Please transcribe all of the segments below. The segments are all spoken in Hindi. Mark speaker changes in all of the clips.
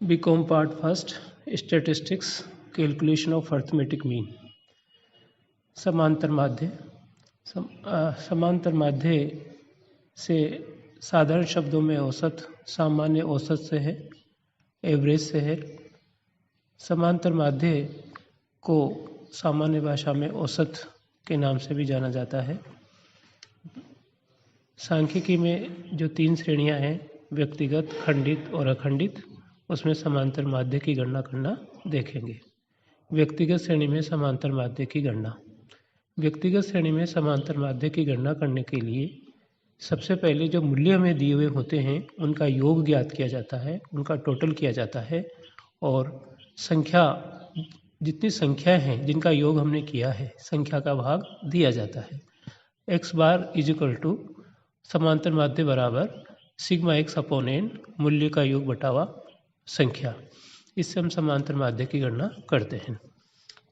Speaker 1: BCom part first statistics calculation of arithmetic mean. समांतर माध्य समांतर माध्य से साधारण शब्दों में औसत सामान्य औसत से है, एवरेज से है। समांतर माध्य को सामान्य भाषा में औसत के नाम से भी जाना जाता है। सांख्यिकी में जो 3 श्रेणियां हैं, व्यक्तिगत, खंडित और अखंडित, उसमें समांतर माध्य की गणना करना देखेंगे। व्यक्तिगत श्रेणी में समांतर माध्य की गणना। व्यक्तिगत श्रेणी में समांतर माध्य की गणना करने के लिए सबसे पहले जो मूल्य में दिए हुए होते हैं उनका योग ज्ञात किया जाता है, उनका टोटल किया जाता है और संख्या, जितनी संख्या हैं जिनका योग हमने किया है, संख्या का भाग दिया जाता है। x bar is equal to समांतर माध्य बराबर सिग्मा x अपॉन n, मूल्य का योग बटावा संख्या। इससे हम समांतर माध्य की गणना करते हैं।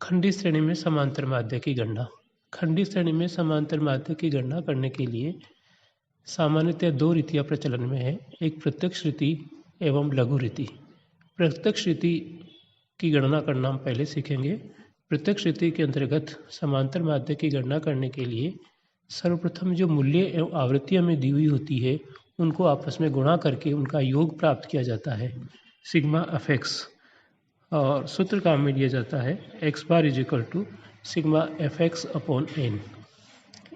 Speaker 1: खंडित श्रेणी में समांतर माध्य की गणना। खंडित श्रेणी में समांतर माध्य की गणना करने के लिए सामान्यतः 2 रीतियाँ प्रचलन में है, एक प्रत्यक्ष रीति एवं लघु रीति। प्रत्यक्ष रीति की गणना करना हम पहले सीखेंगे। प्रत्यक्ष रीति के अंतर्गत समांतर माध्य की गणना करने के लिए सर्वप्रथम जो मूल्य एवं आवृत्तियाँ में दी हुई होती है उनको आपस में गुणा करके उनका योग प्राप्त किया जाता है, सिग्मा एफ एक्स, और सूत्र काम में लिया जाता है x bar is equal to sigma F X upon N.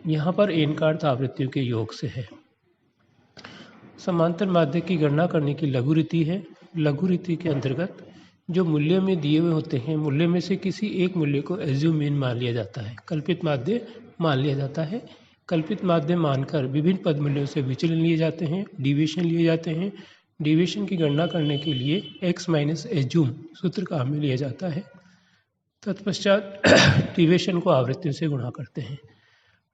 Speaker 1: यहाँ पर एन का अर्थ आवृत्तियों के योग से है। समांतर माध्य की गणना करने की लघु रीति है। लघु रीति के अंतर्गत जो मूल्य में दिए हुए होते हैं, मूल्य में से किसी एक मूल्य को एज्यूम मीन मान लिया जाता है, कल्पित माध्य मान लिया जाता है। कल्पित माध्य मानकर विभिन्न पद मूल्यों से विचलन लिए जाते हैं, डिविएशन लिए जाते हैं। डिविएशन की गणना करने के लिए x माइनस एज्यूम सूत्र काम में लिया जाता है। तत्पश्चात डिविएशन को आवृत्तियों से गुणा करते हैं।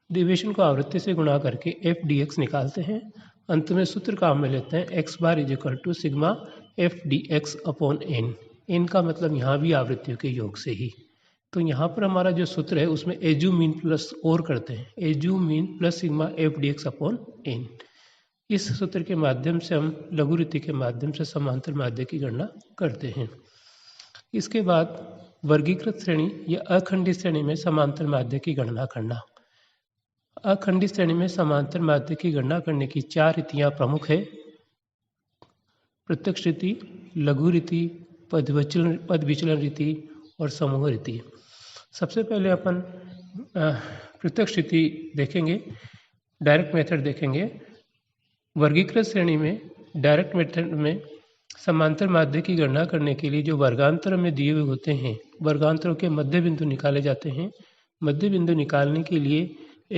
Speaker 1: डिविएशन को आवृत्ति से गुणा करके f dx निकालते हैं। अंत में सूत्र काम में लेते हैं x bar is equal to sigma f dx upon n। n का मतलब यहाँ भी आवृत्तियों के योग से ही। तो यहाँ पर हमारा जो सूत्र है उसमें एज्यूम मीन प्लस और करते हैं, assume mean plus sigma f dx upon n। इस सूत्र के माध्यम से हम लघु रीति के माध्यम से समांतर माध्य की गणना करते हैं। इसके बाद वर्गीकृत श्रेणी या अखंडित श्रेणी में समांतर माध्य की गणना करना। अखंडित श्रेणी में समांतर माध्य की गणना करने की 4 रीतियाँ प्रमुख है, प्रत्यक्ष रीति, लघु रीति, पद विचलन रीति और समूह रीति। सबसे पहले अपन प्रत्यक्ष रीति देखेंगे, डायरेक्ट मेथड देखेंगे। वर्गीकृत श्रेणी में डायरेक्ट मेथड में समांतर माध्य की गणना करने के लिए जो वर्गांतर में दिए हुए होते हैं, वर्गांतरों के मध्य बिंदु निकाले जाते हैं। मध्य बिंदु निकालने के लिए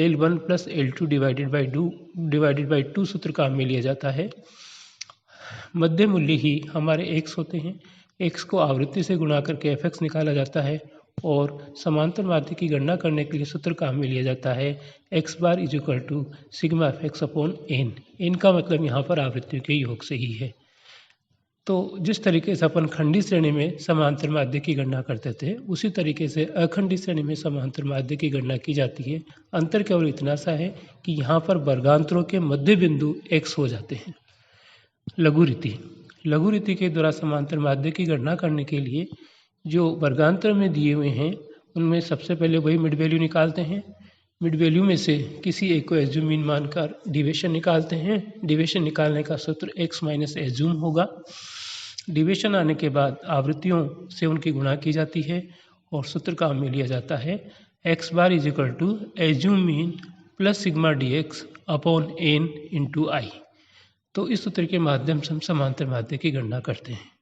Speaker 1: L1 plus L2 divided by 2 सूत्र काम में लिया जाता है। मध्य मूल्य ही हमारे x होते हैं। x को आवृत्ति से गुणा करके fx निकाला जाता है और समांतर माध्य की गणना करने के लिए सूत्र काम में लिया जाता है x bar is equal to sigma F X upon N. N का मतलब यहाँ पर आवृत्तियों के योग से ही है। तो जिस तरीके से अपन खंडित श्रेणी में समांतर माध्य की गणना करते थे, उसी तरीके से अखंडित श्रेणी में समांतर माध्य की गणना की जाती है। अंतर केवल इतना सा है कि यहाँ पर वर्गांतरों के मध्य बिंदु x हो जाते हैं। लघु रीति। लघु रीति के द्वारा समांतर माध्य की गणना करने के लिए जो वर्गांतर में दिए हुए हैं उनमें सबसे पहले वही मिड वैल्यू निकालते हैं। मिड वैल्यू में से किसी एक को एज्यूम मीन मानकर डिविएशन निकालते हैं। डिविएशन निकालने का सूत्र x माइनस एज्यूम होगा। डिविएशन आने के बाद आवृत्तियों से उनकी गुणा की जाती है और सूत्र काम में लिया जाता है x bar is equal to assume mean plus sigma dx upon n into i. तो इस सूत्र के माध्यम से हम समांतर माध्य की गणना करते हैं।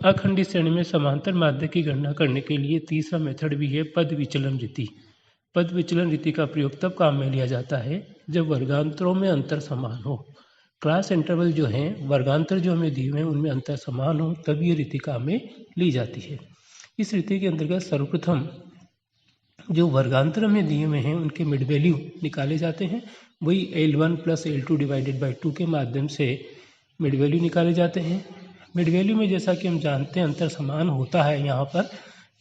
Speaker 1: अखंडित श्रेणी में समांतर माध्य की गणना करने के लिए तीसरा मेथड भी है, पद विचलन रीति। पद विचलन रीति का प्रयोग तब काम में लिया जाता है जब वर्गांतरों में अंतर समान हो। क्लास इंटरवल जो हैं, वर्गांतर जो हमें दिए हुए हैं उनमें अंतर समान हो, तब ये रीति काम में ली जाती है। इस रीति के अंतर्गत सर्वप्रथम जो वर्गांतर में दिए हुए हैं उनके मिड वैल्यू निकाले जाते हैं। वही L1 plus L2 divided by 2 के माध्यम से मिड वैल्यू निकाले जाते हैं। मिड वैल्यू में जैसा कि हम जानते हैं अंतर समान होता है यहाँ पर,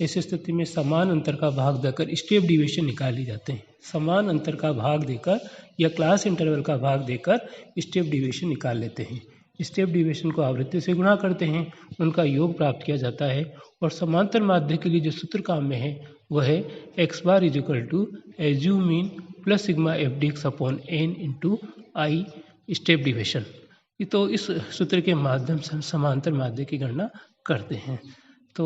Speaker 1: इस स्थिति में समान अंतर का भाग देकर स्टेप डिविएशन निकाले जाते हैं। समान अंतर का भाग देकर या क्लास इंटरवल का भाग देकर स्टेप डिविएशन निकाल लेते हैं। स्टेप डिविएशन को आवृत्ति से गुणा करते हैं, उनका योग प्राप्त किया जाता है। और समांतर माध्य के लिए जो सूत्र काम में है वह है x bar is equal to assume mean plus sigma F D X upon N into I step deviation. तो इस सूत्र के माध्यम से हम समांतर माध्य की गणना करते हैं। तो